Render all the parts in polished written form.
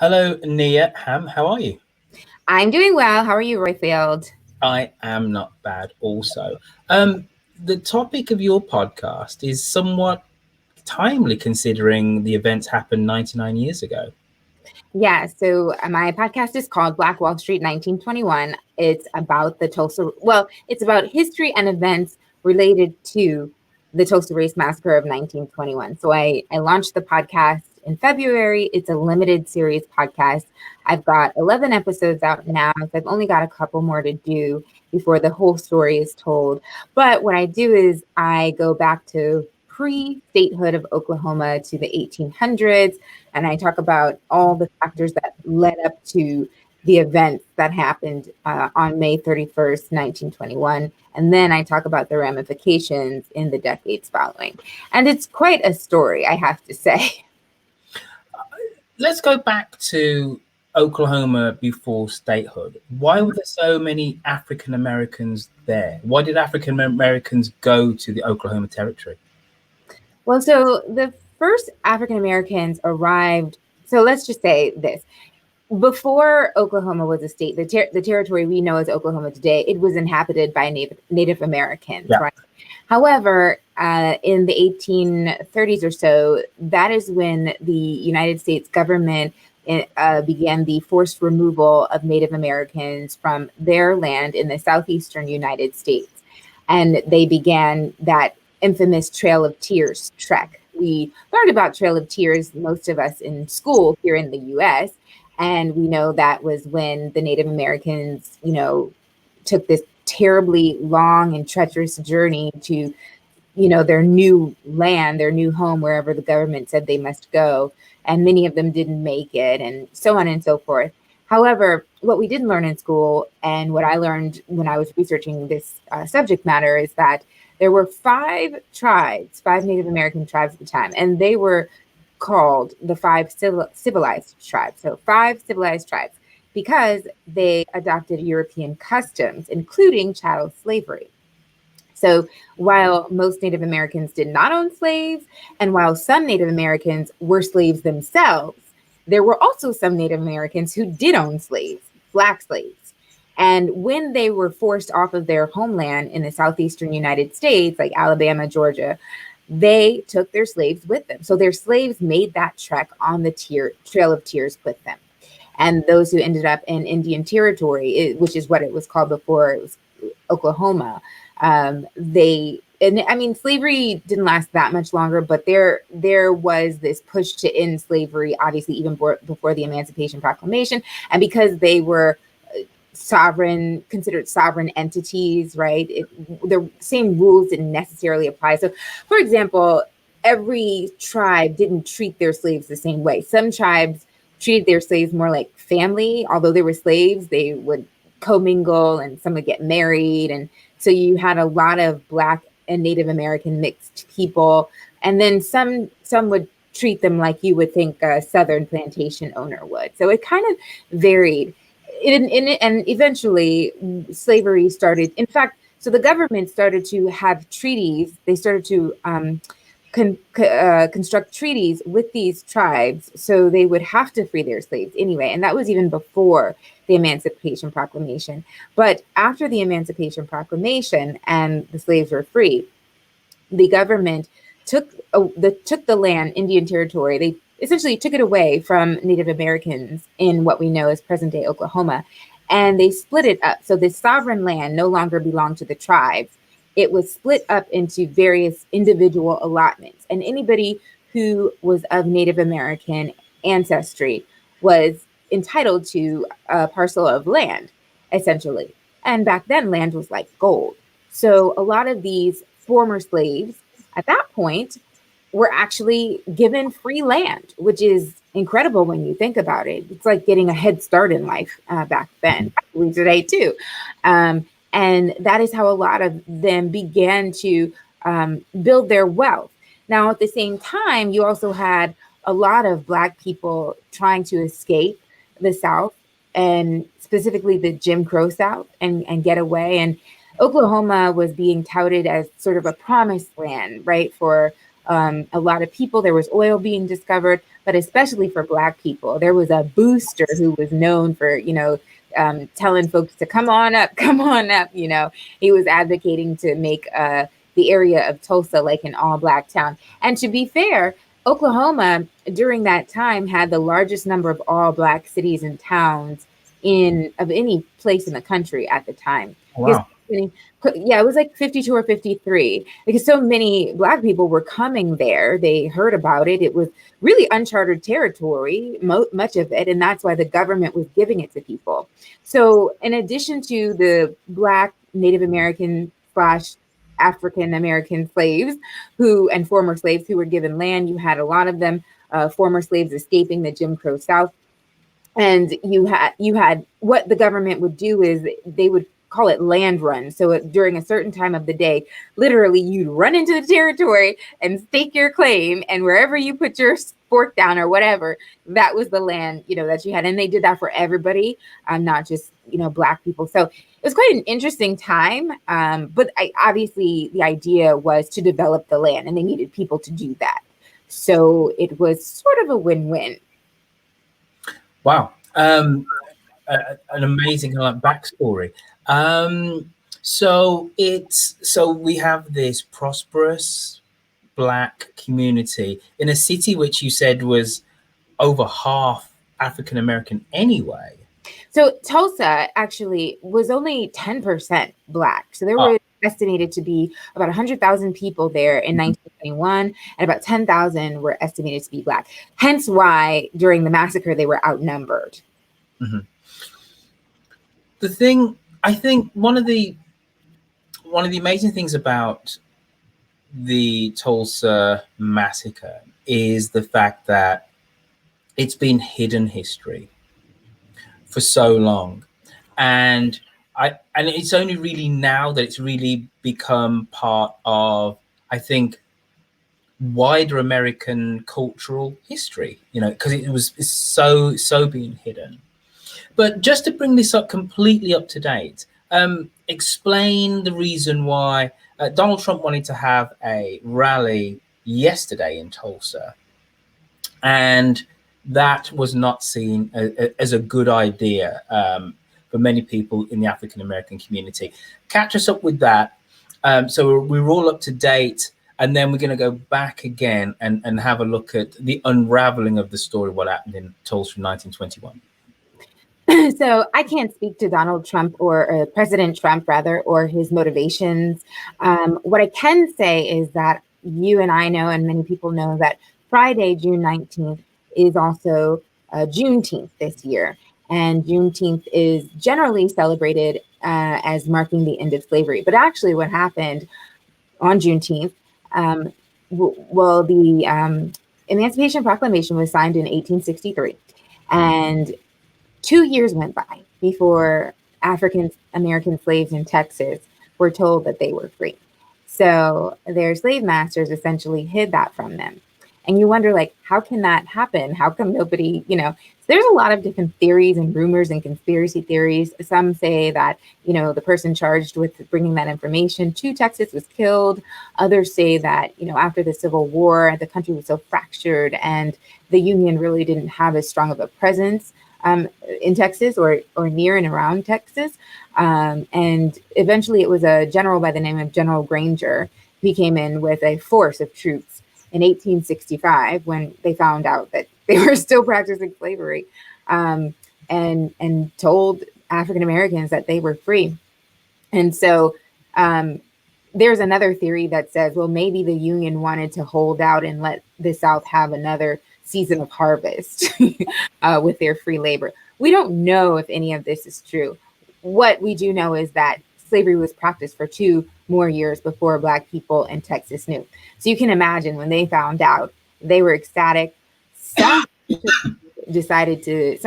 Hello, Nia Hamm. How are you? I'm doing well. How are you, Roifield? I am not bad also. Um, the topic of your podcast is somewhat timely considering the events happened 99 years ago. My podcast is called Black Wall Street 1921. It's about it's about history and events related to the Tulsa Race Massacre of 1921. So I launched the podcast in February. It's a limited series podcast. I've got 11 episodes out now. So I've only got a couple more to do before the whole story is told. But what I do is I go back to pre-statehood of Oklahoma to the 1800s, and I talk about all the factors that led up to the events that happened on May 31st, 1921. And then I talk about the ramifications in the decades following. And it's quite a story, I have to say. Let's go back to Oklahoma before statehood. Why were there so many African Americans there? Why did African Americans go to the Oklahoma Territory? Well, so the first African Americans arrived. So let's just say this. Before Oklahoma was a state, the territory we know as Oklahoma today, it was inhabited by Native Americans, Yeah. right? However, in the 1830s or so, that is when the United States government began the forced removal of Native Americans from their land in the southeastern United States. And they began that infamous Trail of Tears trek. We learned about Trail of Tears, most of us in school here in the US. And we know that was when the Native Americans, took this terribly long and treacherous journey to, their new land, their new home, wherever the government said they must go. And many of them didn't make it, and so on and so forth. However, what we didn't learn in school, and what I learned when I was researching this subject matter, is that there were five Native American tribes at the time, and they were called the five civilized tribes. So, five civilized tribes because they adopted European customs, including chattel slavery. So while most Native Americans did not own slaves, and while some Native Americans were slaves themselves, there were also some Native Americans who did own slaves, black slaves. And when they were forced off of their homeland in the southeastern United States, like Alabama, Georgia, they took their slaves with them. So their slaves made that trek on the Trail of Tears with them. And those who ended up in Indian Territory, which is what it was called before it was Oklahoma, slavery didn't last that much longer, but there was this push to end slavery, obviously, even before the Emancipation Proclamation. And because they were considered sovereign entities, right? The same rules didn't necessarily apply. So, for example, every tribe didn't treat their slaves the same way. Some tribes treated their slaves more like family. Although they were slaves, they would commingle, and some would get married. And so you had a lot of Black and Native American mixed people. And then some would treat them like you would think a Southern plantation owner would. So it kind of varied. And eventually slavery started. In fact, so the government started to have treaties. They started to construct treaties with these tribes, so they would have to free their slaves anyway. And that was even before the Emancipation Proclamation. But after the Emancipation Proclamation and the slaves were free, the government took the land, Indian Territory. They essentially took it away from Native Americans in what we know as present-day Oklahoma, and they split it up. So the sovereign land no longer belonged to the tribes. It was split up into various individual allotments, and anybody who was of Native American ancestry was entitled to a parcel of land, essentially. And back then, land was like gold. So a lot of these former slaves at that point were actually given free land, which is incredible when you think about it. It's like getting a head start in life back then, probably today too. And that is how a lot of them began to build their wealth. Now, at the same time, you also had a lot of Black people trying to escape the South, and specifically the Jim Crow South, and get away. And Oklahoma was being touted as sort of a promised land, right, for a lot of people. There was oil being discovered, but especially for Black people. There was a booster who was known for, telling folks to come on up, come on up. He was advocating to make the area of Tulsa like an all Black town. And to be fair, Oklahoma during that time had the largest number of all Black cities and towns of any place in the country at the time. Wow. Yeah, it was like 52 or 53 because so many Black people were coming there. They heard about it. It was really uncharted territory, much of it. And that's why the government was giving it to people. So in addition to the Black Native American / African American slaves and former slaves who were given land, you had a lot of them, former slaves escaping the Jim Crow South. And you had what the government would do is they would call it land run. So during a certain time of the day, literally you'd run into the territory and stake your claim. And wherever you put your fork down or whatever, that was the land, that you had. And they did that for everybody, not just, Black people. So it was quite an interesting time. But obviously the idea was to develop the land and they needed people to do that. So it was sort of a win-win. Wow. An amazing backstory. So we have this prosperous Black community in a city which you said was over half African American anyway. So Tulsa actually was only 10% Black. So there were estimated to be about 100,000 people there in 1921, and about 10,000 were estimated to be Black. Hence why during the massacre they were outnumbered. Mm-hmm. The thing, I think one of the amazing things about the Tulsa Massacre is the fact that it's been hidden history for so long. And it's only really now that it's really become part of, I think, wider American cultural history, because it's so being hidden. But just to bring this up completely up to date, explain the reason why Donald Trump wanted to have a rally yesterday in Tulsa, and that was not seen as a good idea for many people in the African American community. Catch us up with that. So we're all up to date, and then we're going to go back again and have a look at the unraveling of the story of what happened in Tulsa in 1921. So I can't speak to Donald Trump or President Trump, rather, or his motivations. What I can say is that you and I know, and many people know, that Friday, June 19th, is also Juneteenth this year. And Juneteenth is generally celebrated as marking the end of slavery. But actually what happened on Juneteenth, the Emancipation Proclamation was signed in 1863. And 2 years went by before African American slaves in Texas were told that they were free. So their slave masters essentially hid that from them. And you wonder, how can that happen? How come nobody, so there's a lot of different theories and rumors and conspiracy theories. Some say that, the person charged with bringing that information to Texas was killed. Others say that, after the Civil War, the country was so fractured and the Union really didn't have as strong of a presence in Texas or near and around Texas. And eventually it was a general by the name of General Granger. He came in with a force of troops in 1865 when they found out that they were still practicing slavery, and told African Americans that they were free. And so there's another theory that says, well, maybe the Union wanted to hold out and let the South have another season of harvest with their free labor. We don't know if any of this is true. What we do know is that slavery was practiced for 2 more years before Black people in Texas knew. So you can imagine when they found out, they were ecstatic. Some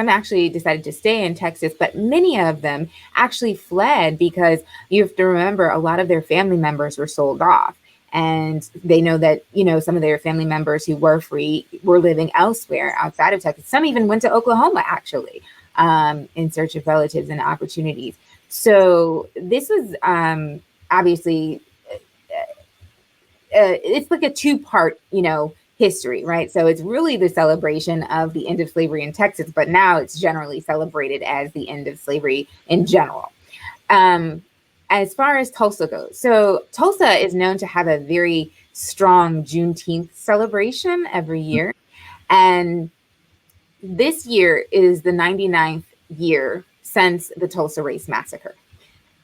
actually decided to stay in Texas, but many of them actually fled because you have to remember a lot of their family members were sold off. And they know that, some of their family members who were free were living elsewhere outside of Texas. Some even went to Oklahoma, actually, in search of relatives and opportunities. So this was obviously, it's like a 2-part, history, right? So it's really the celebration of the end of slavery in Texas, but now it's generally celebrated as the end of slavery in general. As far as Tulsa goes, so Tulsa is known to have a very strong Juneteenth celebration every year. And this year is the 99th year since the Tulsa Race Massacre.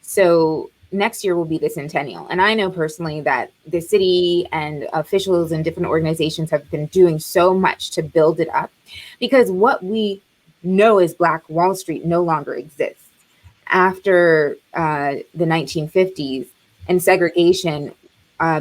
So next year will be the centennial. And I know personally that the city and officials and different organizations have been doing so much to build it up, because what we know as Black Wall Street no longer exists. After the 1950s and segregation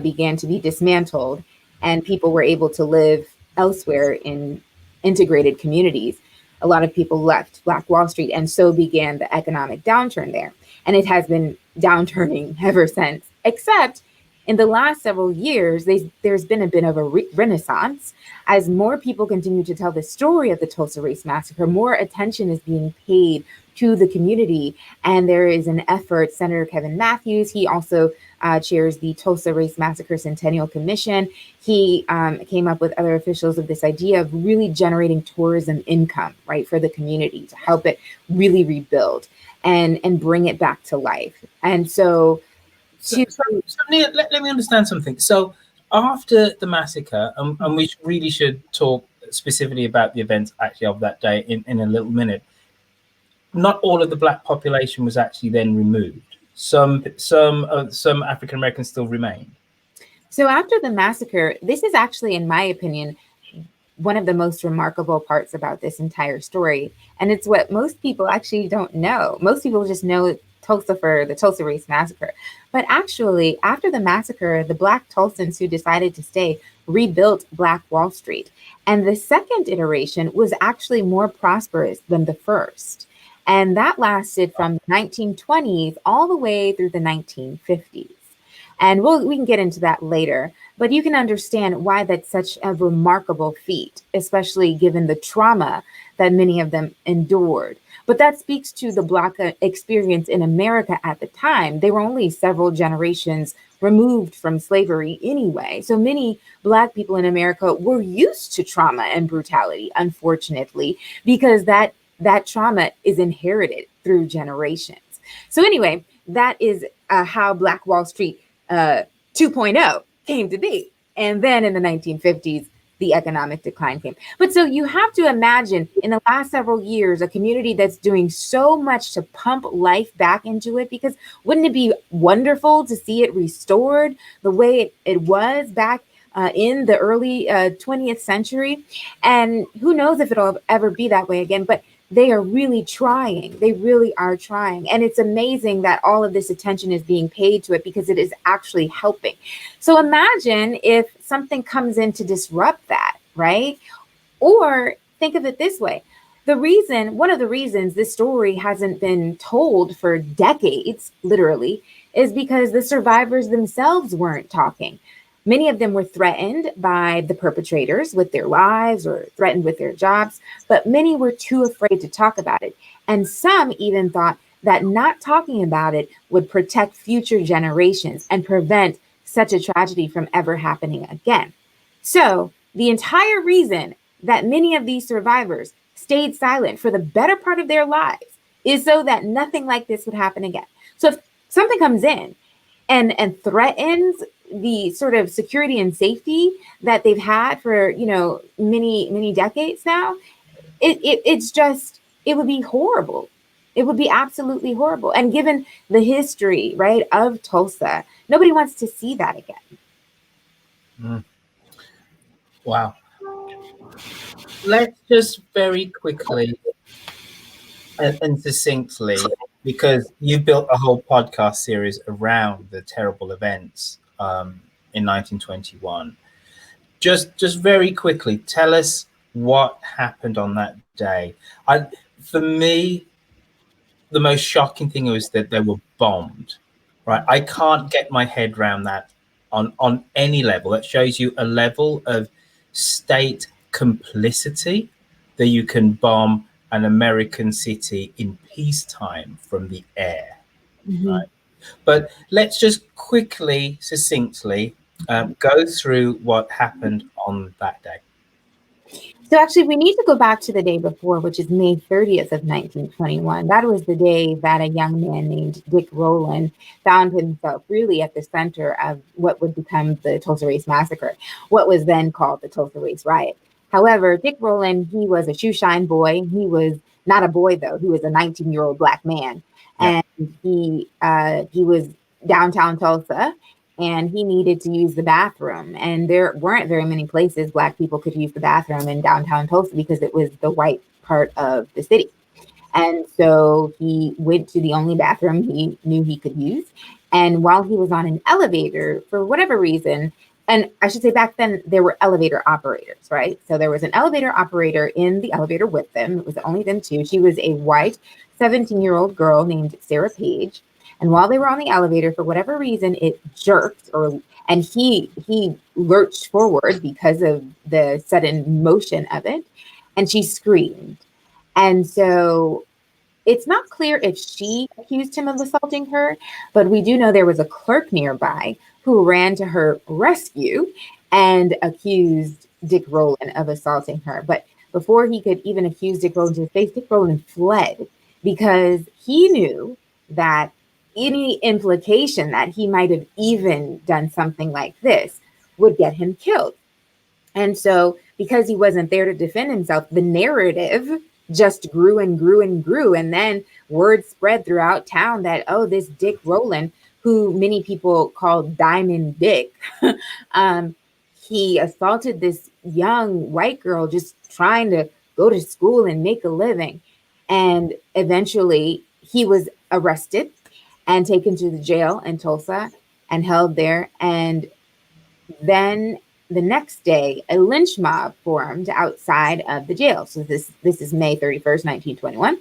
began to be dismantled and people were able to live elsewhere in integrated communities, a lot of people left Black Wall Street, and so began the economic downturn there. And it has been downturning ever since, except in the last several years, there's been a bit of a renaissance. As more people continue to tell the story of the Tulsa Race Massacre, more attention is being paid to the community. And there is an effort, Senator Kevin Matthews, he also chairs the Tulsa Race Massacre Centennial Commission. He came up with other officials of this idea of really generating tourism income, right, for the community to help it really rebuild and bring it back to life. And so Nia, let me understand something. So after the massacre, and we really should talk specifically about the events actually of that day in a little minute, not all of the Black population was actually then removed. Some African Americans still remained. So after the massacre, this is actually, in my opinion, one of the most remarkable parts about this entire story. And it's what most people actually don't know. Most people just know Tulsa for the Tulsa Race Massacre. But actually, after the massacre, the Black Tulsans who decided to stay rebuilt Black Wall Street. And the second iteration was actually more prosperous than the first. And that lasted from the 1920s all the way through the 1950s. And we can get into that later, but you can understand why that's such a remarkable feat, especially given the trauma that many of them endured. But that speaks to the Black experience in America at the time. They were only several generations removed from slavery anyway. So many Black people in America were used to trauma and brutality, unfortunately, because that trauma is inherited through generations. So anyway, that is how Black Wall Street 2.0 came to be. And then in the 1950s, the economic decline came. But so you have to imagine in the last several years, a community that's doing so much to pump life back into it, because wouldn't it be wonderful to see it restored the way it was back in the early 20th century? And who knows if it'll ever be that way again, but they are really trying. They really are trying. And it's amazing that all of this attention is being paid to it because it is actually helping. So imagine if something comes in to disrupt that, right? Or think of it this way. One of the reasons this story hasn't been told for decades, literally, is because the survivors themselves weren't talking. Many of them were threatened by the perpetrators with their lives or threatened with their jobs, but many were too afraid to talk about it. And some even thought that not talking about it would protect future generations and prevent such a tragedy from ever happening again. So the entire reason that many of these survivors stayed silent for the better part of their lives is so that nothing like this would happen again. So if something comes in and threatens the sort of security and safety that they've had for, many decades now, it would be horrible. It would be absolutely horrible. And given the history, right, of Tulsa, nobody wants to see that again. Mm. Wow. Let's just very quickly and succinctly, because you built a whole podcast series around the terrible events in 1921. Just very quickly, tell us what happened on that day. For me, the most shocking thing was that they were bombed. Right, I can't get my head around that on any level. That shows you a level of state complicity that you can bomb an American city in peacetime from the air. Mm-hmm. Right? But let's just quickly, succinctly, Go through what happened on that day. So actually, we need to go back to the day before, which is May 30th of 1921. That was the day that a young man named Dick Rowland found himself really at the center of what would become the Tulsa Race Massacre, what was then called the Tulsa Race Riot. However, Dick Rowland, he was a shoeshine boy. He was not a boy, though. He was a 19-year-old Black man. Yeah. And he was downtown Tulsa, and he needed to use the bathroom. And there weren't very many places Black people could use the bathroom in downtown Tulsa because it was the white part of the city. And so he went to the only bathroom he knew he could use. And while he was on an elevator, for whatever reason, and I should say back then there were elevator operators, right? So there was an elevator operator in the elevator with them. It was only them two. She was a white 17-year-old girl named Sarah Page. And while they were on the elevator, for whatever reason, it jerked, and he lurched forward because of the sudden motion of it, and she screamed. And so it's not clear if she accused him of assaulting her, but we do know there was a clerk nearby who ran to her rescue and accused Dick Rowland of assaulting her. But before he could even accuse Dick Rowland to his face, Dick Rowland fled because he knew that any implication that he might have even done something like this would get him killed. And so, because he wasn't there to defend himself, the narrative just grew and grew and grew. And then word spread throughout town that, oh, this Dick Rowland, who many people called Diamond Dick, he assaulted this young white girl just trying to go to school and make a living. And eventually he was arrested and taken to the jail in Tulsa and held there. And then the next day, a lynch mob formed outside of the jail. So this is May 31st, 1921.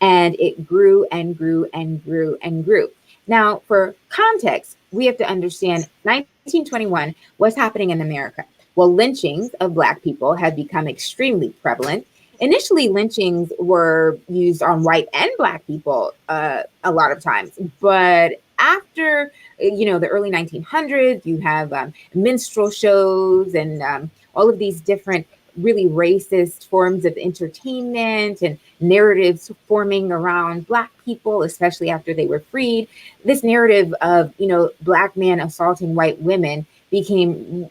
And it grew and grew and grew and grew. Now, for context, we have to understand 1921, what's happening in America? Well, lynchings of Black people have become extremely prevalent. Initially, lynchings were used on white and Black people a lot of times. But after, the early 1900s, you have minstrel shows and all of these different really racist forms of entertainment and narratives forming around Black people, especially after they were freed. This narrative of, Black men assaulting white women became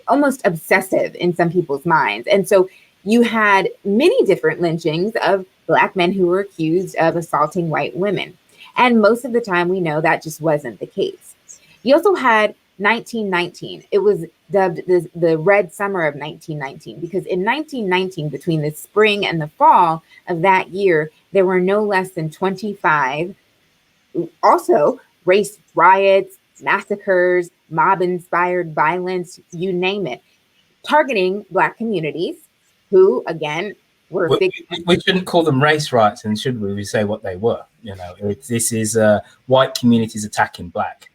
almost obsessive in some people's minds. And so you had many different lynchings of Black men who were accused of assaulting white women. And most of the time, we know that just wasn't the case. You also had 1919. It was dubbed the Red Summer of 1919, because in 1919, between the spring and the fall of that year, there were no less than 25 also race riots, massacres, mob-inspired violence, you name it, targeting Black communities who, again, were we shouldn't call them race riots, and should we? We say what they were. This is white communities attacking Black.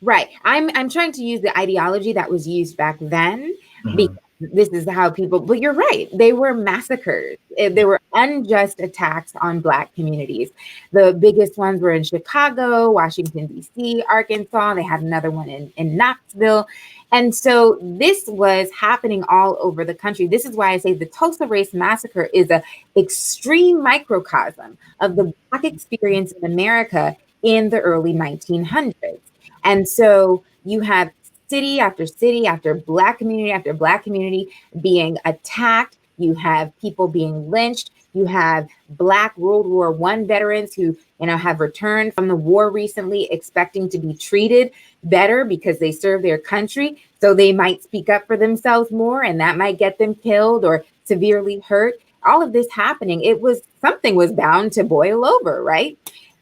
Right. I'm trying to use the ideology that was used back then. Because this is how people, but you're right. They were massacres. There were unjust attacks on Black communities. The biggest ones were in Chicago, Washington, D.C., Arkansas. They had another one in Knoxville. And so this was happening all over the country. This is why I say the Tulsa Race Massacre is an extreme microcosm of the Black experience in America in the early 1900s. And so you have city after city after Black community being attacked. You have people being lynched. You have Black World War I veterans who, have returned from the war recently, expecting to be treated better because they serve their country. So they might speak up for themselves more, and that might get them killed or severely hurt. All of this happening, something was bound to boil over, right?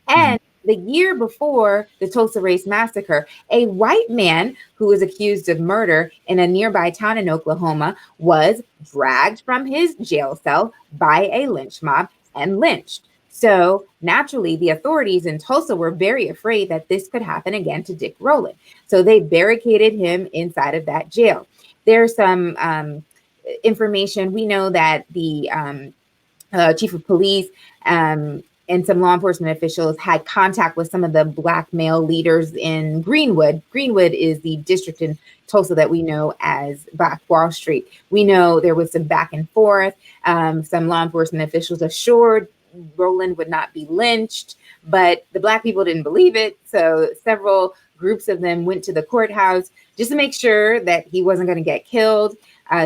And the year before the Tulsa Race Massacre, a white man who was accused of murder in a nearby town in Oklahoma was dragged from his jail cell by a lynch mob and lynched. So naturally, the authorities in Tulsa were very afraid that this could happen again to Dick Rowland. So they barricaded him inside of that jail. There's some information. We know that the chief of police and some law enforcement officials had contact with some of the Black male leaders in Greenwood. Greenwood is the district in Tulsa that we know as Black Wall Street. We know there was some back and forth. Some law enforcement officials assured Rowland would not be lynched, but the Black people didn't believe it. So several groups of them went to the courthouse just to make sure that he wasn't going to get killed.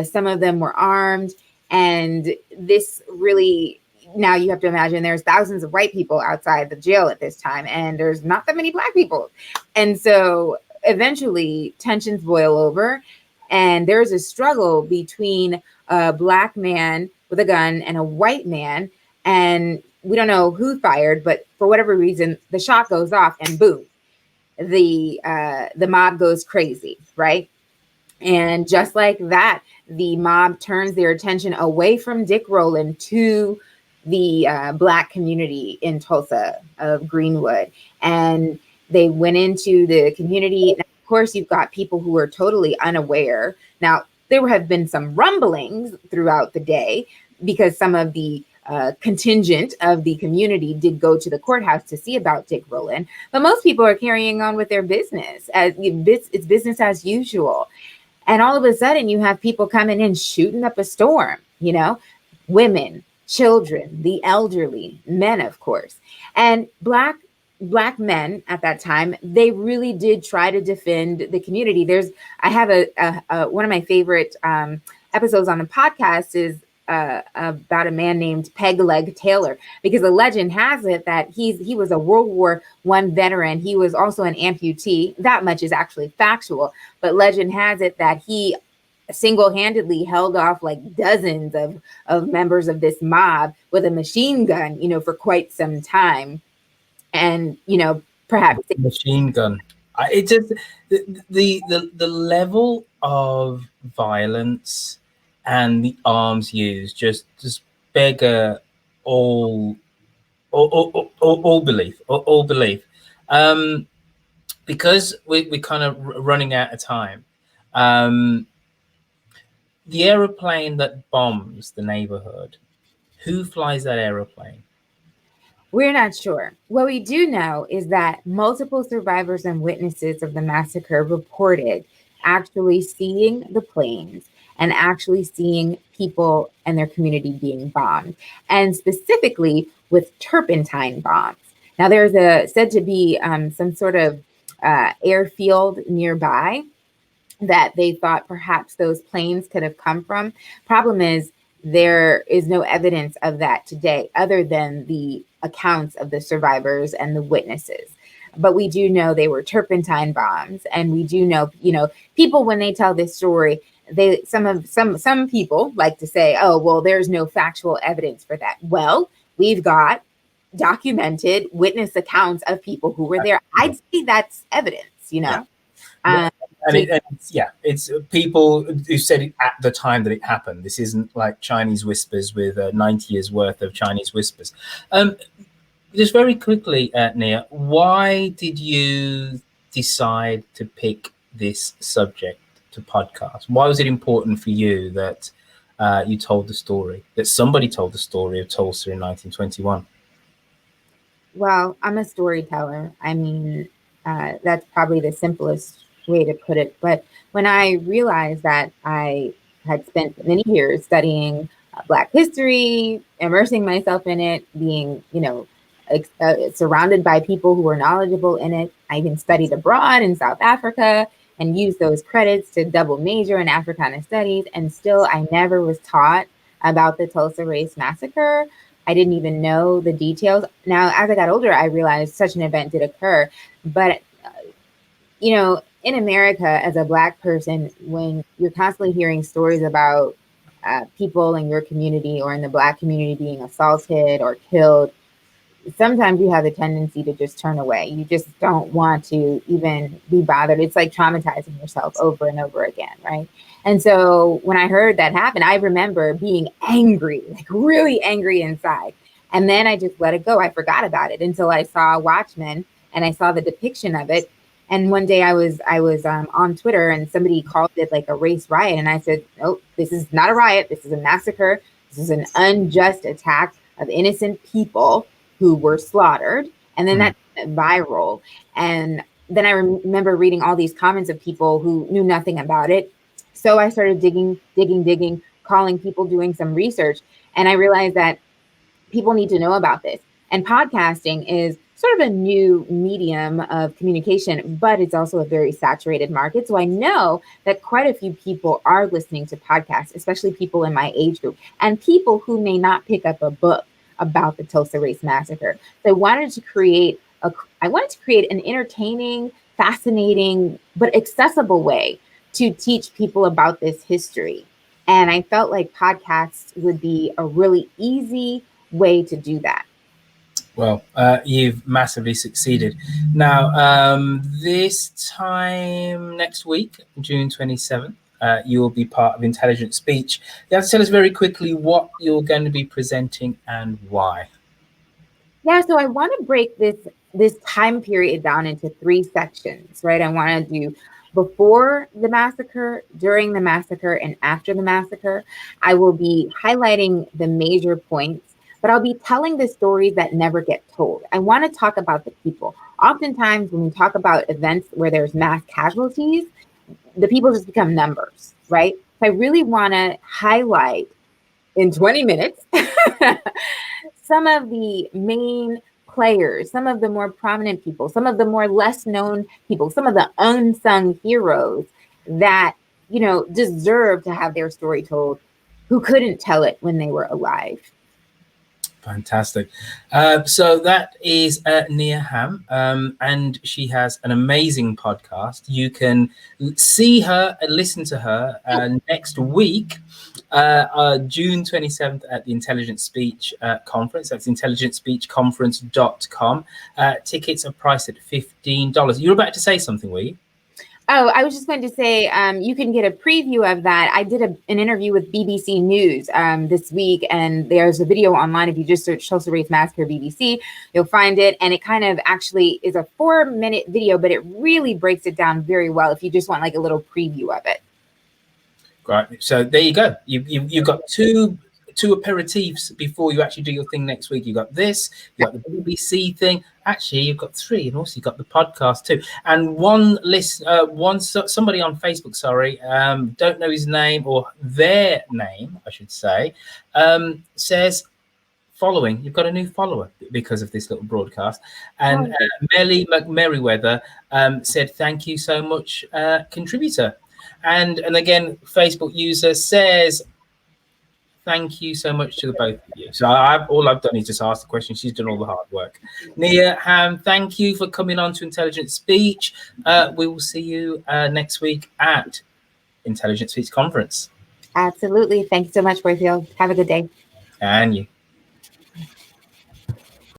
Some of them were armed. And this really, now you have to imagine there's thousands of white people outside the jail at this time, and there's not that many Black people. And so eventually tensions boil over, and there's a struggle between a Black man with a gun and a white man. And we don't know who fired, but for whatever reason, the shot goes off and boom, the mob goes crazy, right? And just like that, the mob turns their attention away from Dick Rowland to the Black community in Tulsa of Greenwood. And they went into the community. And of course, you've got people who are totally unaware. Now, there have been some rumblings throughout the day because some of the contingent of the community did go to the courthouse to see about Dick Rowland. But most people are carrying on with their business. It's business as usual. And all of a sudden, you have people coming in shooting up a storm, you know, women, children, the elderly, men, of course. And Black men at that time, they really did try to defend the community. I have a one of my favorite episodes on the podcast is about a man named Peg Leg Taylor, because the legend has it that he was a World War I veteran. He was also an amputee. That much is actually factual, but legend has it that he single-handedly held off like dozens of members of this mob with a machine gun, you know, for quite some time. And, you know, perhaps machine gun. It just the level of violence and the arms used just beggar all belief. Because we're kind of running out of time. The aeroplane that bombs the neighborhood, who flies that aeroplane? We're not sure. What we do know is that multiple survivors and witnesses of the massacre reported actually seeing the planes and actually seeing people and their community being bombed, and specifically with turpentine bombs. Now, there's said to be some sort of airfield nearby that they thought perhaps those planes could have come from. Problem is, there is no evidence of that today other than the accounts of the survivors and the witnesses. But we do know they were turpentine bombs, and we do know, you know, people when they tell this story, some people like to say, oh, well, there's no factual evidence for that. Well, we've got documented witness accounts of people who were there. I'd say that's evidence, you know. Yeah. It's people who said it at the time that it happened. This isn't like Chinese whispers with 90 years worth of Chinese whispers. Just very quickly, Nia, why did you decide to pick this subject to podcast? Why was it important for you that you told the story, that somebody told the story of Tulsa in 1921? Well, I'm a storyteller. I mean, that's probably the simplest way to put it. But when I realized that I had spent many years studying Black history, immersing myself in it, being, you know, surrounded by people who were knowledgeable in it. I even studied abroad in South Africa and used those credits to double major in Africana studies. And still, I never was taught about the Tulsa Race Massacre. I didn't even know the details. Now, as I got older, I realized such an event did occur. But, you know, in America, as a Black person, when you're constantly hearing stories about people in your community or in the Black community being assaulted or killed, sometimes you have the tendency to just turn away. You just don't want to even be bothered. It's like traumatizing yourself over and over again, right? And so when I heard that happen, I remember being angry, like really angry inside. And then I just let it go. I forgot about it until I saw Watchmen and I saw the depiction of it. And one day I was on Twitter and somebody called it like a race riot. And I said, oh, this is not a riot. This is a massacre. This is an unjust attack of innocent people who were slaughtered. And then that went viral. And then I remember reading all these comments of people who knew nothing about it. So I started digging, calling people, doing some research. And I realized that people need to know about this. And podcasting is sort of a new medium of communication, but it's also a very saturated market. So I know that quite a few people are listening to podcasts, especially people in my age group and people who may not pick up a book about the Tulsa Race Massacre. So I wanted to create an entertaining, fascinating, but accessible way to teach people about this history. And I felt like podcasts would be a really easy way to do that. Well, you've massively succeeded. Now, this time next week, June 27th, you will be part of Intelligent Speech. You have to tell us very quickly what you're going to be presenting and why. Yeah, so I want to break this time period down into 3 sections, right? I want to do before the massacre, during the massacre, and after the massacre. I will be highlighting the major points, but I'll be telling the stories that never get told. I want to talk about the people. Oftentimes, when we talk about events where there's mass casualties, the people just become numbers, right? So I really want to highlight in 20 minutes some of the main players, some of the more prominent people, some of the more less known people, some of the unsung heroes that, deserve to have their story told, who couldn't tell it when they were alive. Fantastic. So that is Nia Hamm, and she has an amazing podcast. You can see her and listen to her next week, June 27th at the Intelligent Speech Conference. That's intelligentspeechconference.com. Tickets are priced at $15. You're about to say something, were you? Oh, I was just going to say, you can get a preview of that. I did an interview with BBC News this week, and there's a video online. If you just search Tulsa Race Massacre BBC, you'll find it. And it kind of actually is a 4-minute video, but it really breaks it down very well if you just want like a little preview of it. Right. So there you go. You've got two aperitifs before you actually do your thing next week. You got this, you got the BBC thing. Actually, you've got 3, and also you've got the podcast too. And somebody on Facebook, don't know his name or their name, I should say, says following. You've got a new follower because of this little broadcast. And Melly McMerriweather said, "Thank you so much, contributor." And again, Facebook user says, "Thank you so much to the both of you." So all I've done is just ask the question. She's done all the hard work. Nia Hamm, thank you for coming on to Intelligent Speech. We will see you next week at Intelligent Speech Conference. Absolutely. Thank you so much, Roifield. Have a good day. And you.